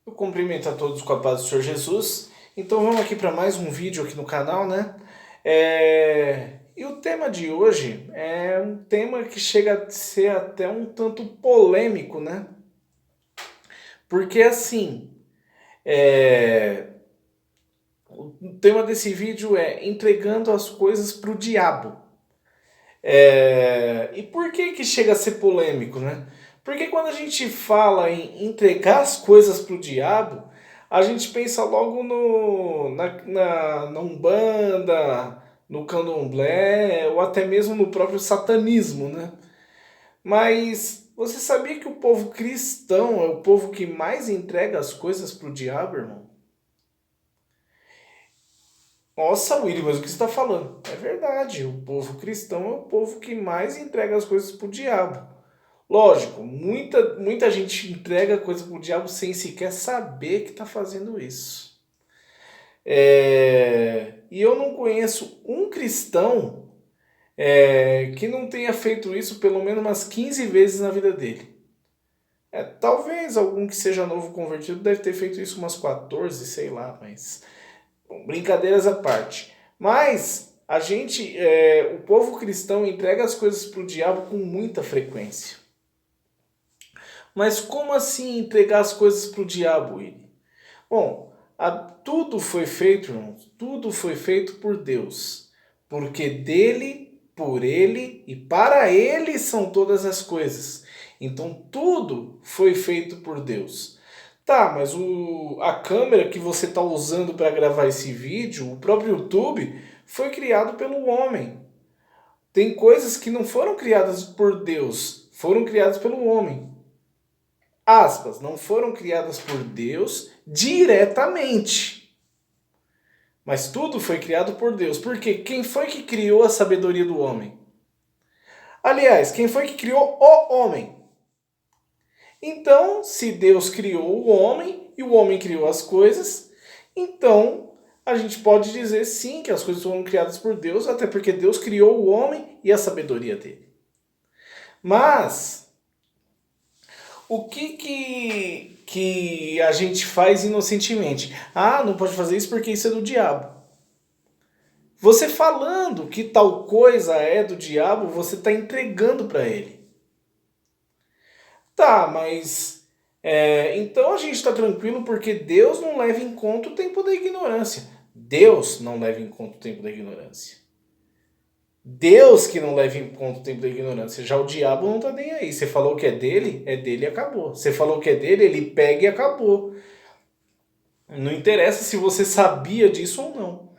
Eu cumprimento a todos com a paz do Senhor Jesus. Então vamos aqui para mais um vídeo aqui no canal, né? E o tema de hoje é um tema que chega a ser até um tanto polêmico, né? Porque assim, o tema desse vídeo é entregando as coisas para o diabo. E por que que chega a ser polêmico, né? Porque quando a gente fala em entregar as coisas para o diabo, a gente pensa logo na Umbanda, no Candomblé, ou até mesmo no próprio satanismo, né? Mas você sabia que o povo cristão é o povo que mais entrega as coisas para o diabo, irmão? Nossa, William, mas o que você está falando? É verdade, o povo cristão é o povo que mais entrega as coisas para o diabo. Lógico, muita gente entrega coisa para o diabo sem sequer saber que está fazendo isso. E eu não conheço um cristão que não tenha feito isso pelo menos umas 15 vezes na vida dele. Talvez algum que seja novo convertido deve ter feito isso umas 14, sei lá, mas bom, brincadeiras à parte. Mas o povo cristão entrega as coisas para o diabo com muita frequência. Mas como assim entregar as coisas para o diabo, Willy? Bom, tudo foi feito, irmãos, tudo foi feito por Deus. Porque dele, por ele e para ele são todas as coisas. Então tudo foi feito por Deus. Tá, mas a câmera que você está usando para gravar esse vídeo, o próprio YouTube, foi criado pelo homem. Tem coisas que não foram criadas por Deus, foram criadas pelo homem. Aspas, não foram criadas por Deus diretamente. Mas tudo foi criado por Deus. Porque quem foi que criou a sabedoria do homem? Aliás, quem foi que criou o homem? Então, se Deus criou o homem e o homem criou as coisas, então a gente pode dizer sim que as coisas foram criadas por Deus, até porque Deus criou o homem e a sabedoria dele. Mas o que a gente faz inocentemente? Ah, não pode fazer isso porque isso é do diabo. Você falando que tal coisa é do diabo, você está entregando para ele. Tá, mas então a gente está tranquilo porque Deus não leva em conta o tempo da ignorância. Deus não leva em conta o tempo da ignorância. Deus que não leva em conta o tempo da ignorância. Já o diabo não tá nem aí. Você falou que é dele e acabou. Você falou que é dele, ele pega e acabou. Não interessa se você sabia disso ou não.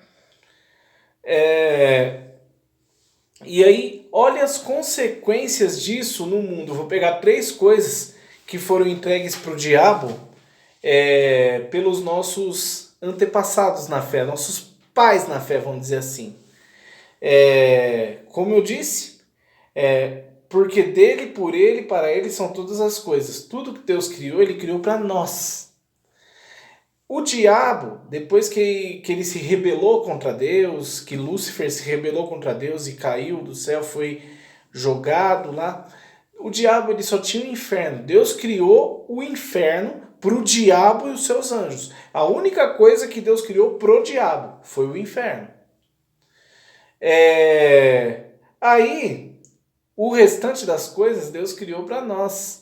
E aí, olha as consequências disso no mundo. Vou pegar 3 coisas que foram entregues para o diabo pelos nossos antepassados na fé, nossos pais na fé, vamos dizer assim. Como eu disse, porque dele, por ele, para ele são todas as coisas. Tudo que Deus criou, ele criou para nós. O diabo, depois que ele se rebelou contra Deus, que Lúcifer se rebelou contra Deus e caiu do céu, foi jogado lá, o diabo ele só tinha o inferno. Deus criou o inferno para o diabo e os seus anjos. A única coisa que Deus criou pro diabo foi o inferno. Aí, o restante das coisas Deus criou para nós.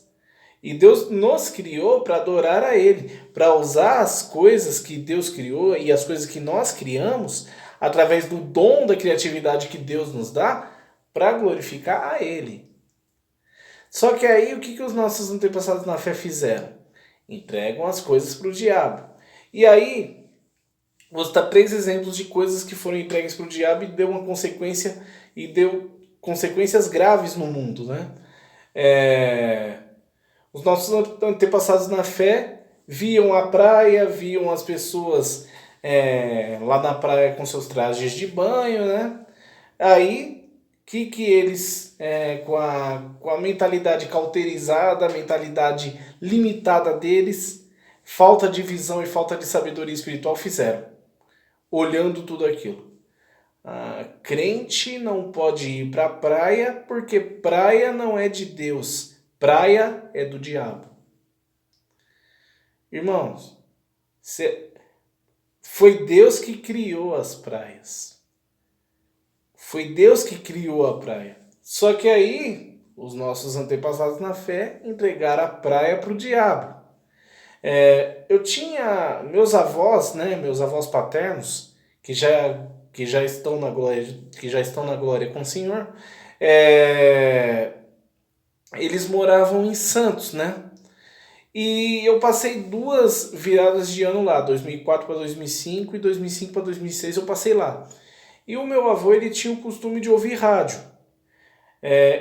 E Deus nos criou para adorar a Ele, para usar as coisas que Deus criou e as coisas que nós criamos, através do dom da criatividade que Deus nos dá, para glorificar a Ele. Só que aí o que os nossos antepassados na fé fizeram? Entregam as coisas para o diabo. E aí, vou citar 3 exemplos de coisas que foram entregues para o diabo e deu consequências graves no mundo, né? Os nossos antepassados na fé viam a praia, viam as pessoas lá na praia com seus trajes de banho, né? Aí, que eles, com a mentalidade cauterizada, a mentalidade limitada deles, falta de visão e falta de sabedoria espiritual fizeram? Olhando tudo aquilo. Crente não pode ir para a praia porque praia não é de Deus. Praia é do diabo. Irmãos, Foi Deus que criou as praias. Foi Deus que criou a praia. Só que aí, os nossos antepassados na fé entregaram a praia para o diabo. Eu tinha meus avós, né, meus avós paternos, que já estão na glória, que já estão na glória com o Senhor. é, Eles moravam em Santos, né? E eu passei duas viradas de ano lá, 2004 para 2005 e 2005 para 2006 eu passei lá. E o meu avô, ele tinha o costume de ouvir rádio.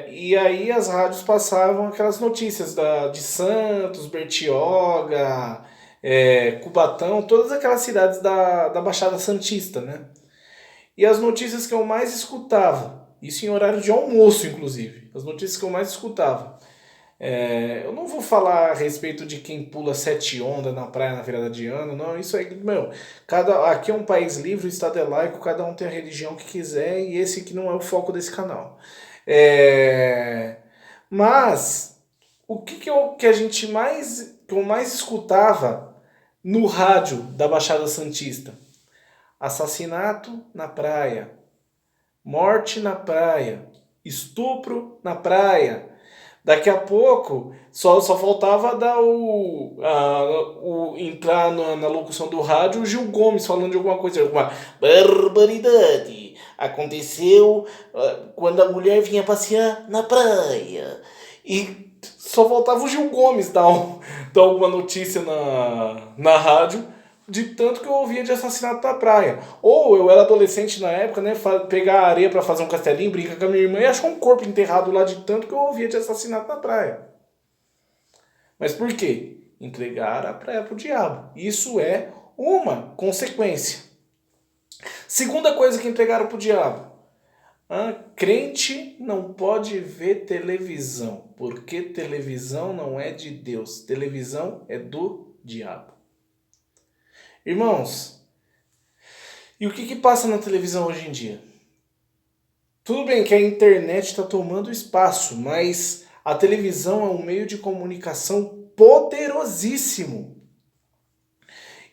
E aí as rádios passavam aquelas notícias de Santos, Bertioga, Cubatão, todas aquelas cidades da Baixada Santista, né? E as notícias que eu mais escutava, isso em horário de almoço, inclusive, as notícias que eu mais escutava. Eu não vou falar a respeito de quem pula sete ondas na praia na virada de ano, não, isso aí, meu, aqui é um país livre, o Estado é laico, cada um tem a religião que quiser e esse aqui não é o foco desse canal. É, mas o que a gente que eu mais escutava no rádio da Baixada Santista? Assassinato na praia, morte na praia, estupro na praia. Daqui a pouco só faltava dar entrar na locução do rádio o Gil Gomes falando de alguma coisa, alguma barbaridade. Aconteceu quando a mulher vinha passear na praia. E só faltava o Gil Gomes dar alguma notícia na rádio, de tanto que eu ouvia de assassinato na praia. Ou eu era adolescente na época, né? Pegar areia para fazer um castelinho, brincar com a minha irmã e achar um corpo enterrado lá de tanto que eu ouvia de assassinato na praia. Mas por quê? Entregar a praia pro diabo. Isso é uma consequência. Segunda coisa que entregaram pro diabo. Crente não pode ver televisão, porque televisão não é de Deus. Televisão é do diabo. Irmãos, e o que passa na televisão hoje em dia? Tudo bem que a internet está tomando espaço, mas a televisão é um meio de comunicação poderosíssimo.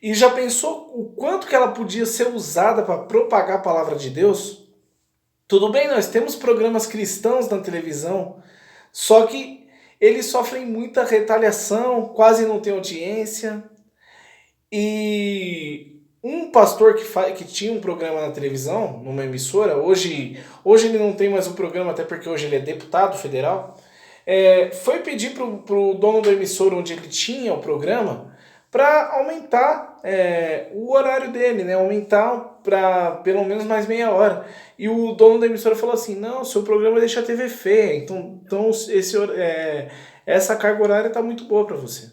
E já pensou o quanto que ela podia ser usada para propagar a palavra de Deus? Tudo bem, nós temos programas cristãos na televisão, só que eles sofrem muita retaliação, quase não tem audiência. E um pastor que tinha um programa na televisão, numa emissora, hoje ele não tem mais o programa, até porque hoje ele é deputado federal, foi pedir pro dono da emissora onde ele tinha o programa para aumentar o horário dele, né? Aumentar para pelo menos mais meia hora. E o dono da emissora falou assim, não, seu programa deixa a TV feia, então essa carga horária está muito boa para você.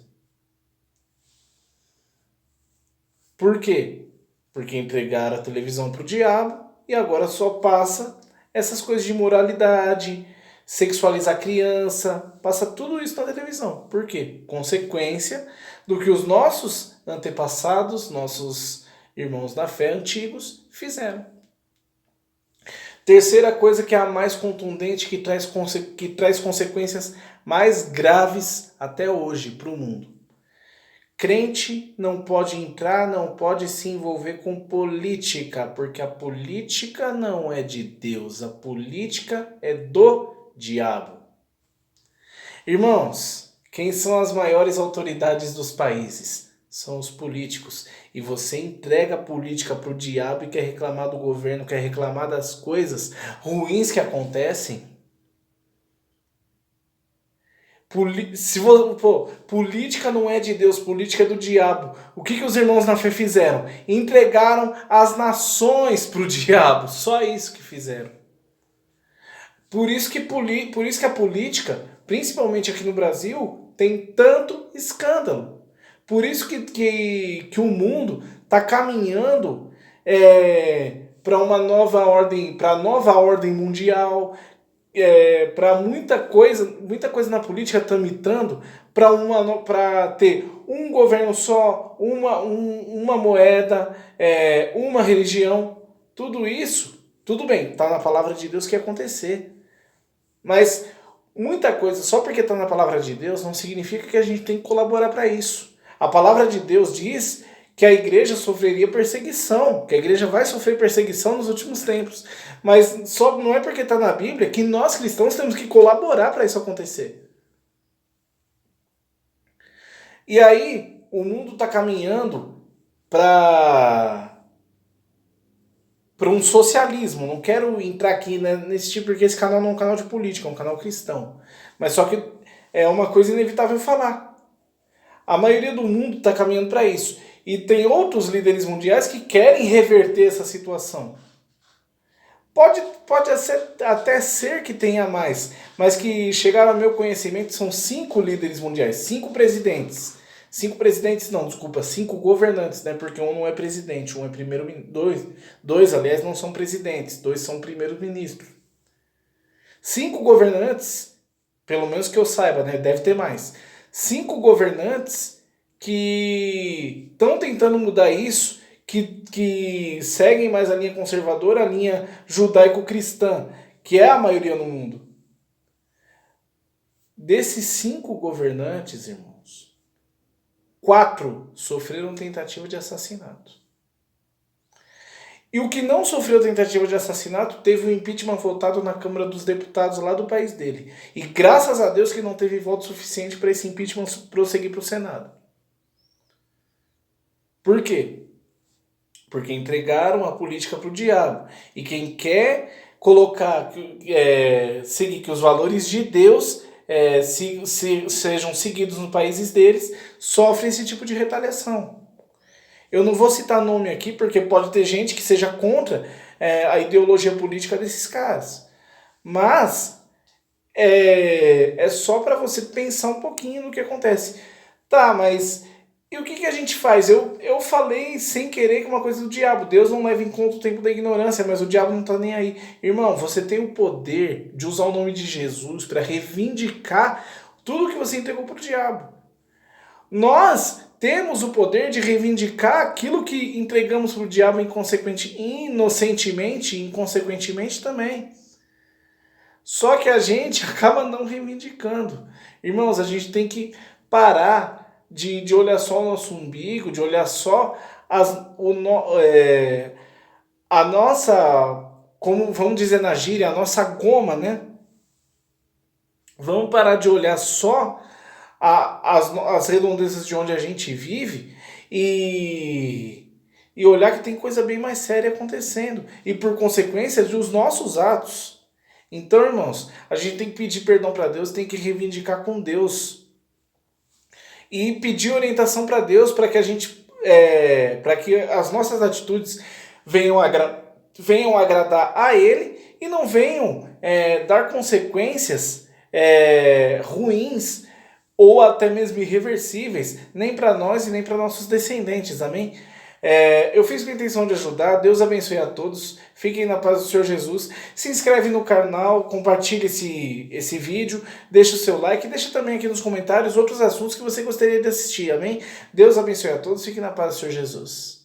Por quê? Porque entregaram a televisão pro diabo e agora só passa essas coisas de moralidade, sexualizar criança, passa tudo isso na televisão. Por quê? Consequência do que os nossos antepassados, nossos irmãos da fé antigos fizeram. Terceira coisa que é a mais contundente, que traz consequências mais graves até hoje para o mundo. Crente não pode entrar, não pode se envolver com política, porque a política não é de Deus, a política é do diabo. Irmãos, quem são as maiores autoridades dos países? São os políticos. E você entrega a política para o diabo e quer reclamar do governo, quer reclamar das coisas ruins que acontecem? Política não é de Deus, política é do diabo. O que os irmãos na fé fizeram? Entregaram as nações para o diabo. Só isso que fizeram. Por isso que a política, principalmente aqui no Brasil, tem tanto escândalo. Por isso que o mundo está caminhando para uma nova ordem mundial. Para muita coisa na política tramitando para ter um governo só, uma moeda, uma religião. Tudo isso, tudo bem, está na palavra de Deus que ia acontecer. Mas muita coisa, só porque está na palavra de Deus, não significa que a gente tem que colaborar para isso. A palavra de Deus diz que a igreja sofreria perseguição, que a igreja vai sofrer perseguição nos últimos tempos. Mas só não é porque está na Bíblia que nós cristãos temos que colaborar para isso acontecer. E aí, o mundo está caminhando para um socialismo. Não quero entrar aqui, né, nesse tipo, porque esse canal não é um canal de política, é um canal cristão. Mas só que é uma coisa inevitável falar. A maioria do mundo está caminhando para isso. E tem outros líderes mundiais que querem reverter essa situação. Pode até ser que tenha mais, mas que chegaram ao meu conhecimento são 5 líderes mundiais, 5 presidentes. 5 presidentes não, desculpa, 5 governantes, né? Porque um não é presidente, um é primeiro-ministro. Dois, aliás, não são presidentes, 2 são primeiros-ministros. 5 governantes, pelo menos que eu saiba, né? Deve ter mais. 5 governantes que estão tentando mudar isso, que seguem mais a linha conservadora, a linha judaico-cristã, que é a maioria no mundo. Desses 5 governantes, irmãos, 4 sofreram tentativa de assassinato. E o que não sofreu tentativa de assassinato teve o impeachment votado na Câmara dos Deputados lá do país dele. E graças a Deus que não teve voto suficiente para esse impeachment prosseguir para o Senado. Por quê? Porque entregaram a política para o diabo. E quem quer colocar, seguir que os valores de Deus sejam seguidos nos países deles, sofre esse tipo de retaliação. Eu não vou citar nome aqui, porque pode ter gente que seja contra a ideologia política desses caras. Mas é só para você pensar um pouquinho no que acontece. Tá, mas e o que a gente faz? Eu falei sem querer que uma coisa do diabo. Deus não leva em conta o tempo da ignorância, mas o diabo não tá nem aí. Irmão, você tem o poder de usar o nome de Jesus para reivindicar tudo que você entregou pro diabo. Nós temos o poder de reivindicar aquilo que entregamos pro diabo inocentemente e inconsequentemente também. Só que a gente acaba não reivindicando. Irmãos, a gente tem que parar de olhar só o nosso umbigo, de olhar só a nossa, como vamos dizer na gíria, a nossa goma, né? Vamos parar de olhar só as redondezas de onde a gente vive e olhar que tem coisa bem mais séria acontecendo. E por consequência dos nossos atos. Então, irmãos, a gente tem que pedir perdão para Deus, tem que reivindicar com Deus. E pedir orientação para Deus para que a gente, para que as nossas atitudes venham agradar a Ele e não venham dar consequências ruins ou até mesmo irreversíveis, nem para nós e nem para nossos descendentes, amém? Eu fiz com a intenção de ajudar, Deus abençoe a todos, fiquem na paz do Senhor Jesus, se inscreve no canal, compartilhe esse vídeo, deixa o seu like, deixa também aqui nos comentários outros assuntos que você gostaria de assistir, amém? Deus abençoe a todos, fiquem na paz do Senhor Jesus.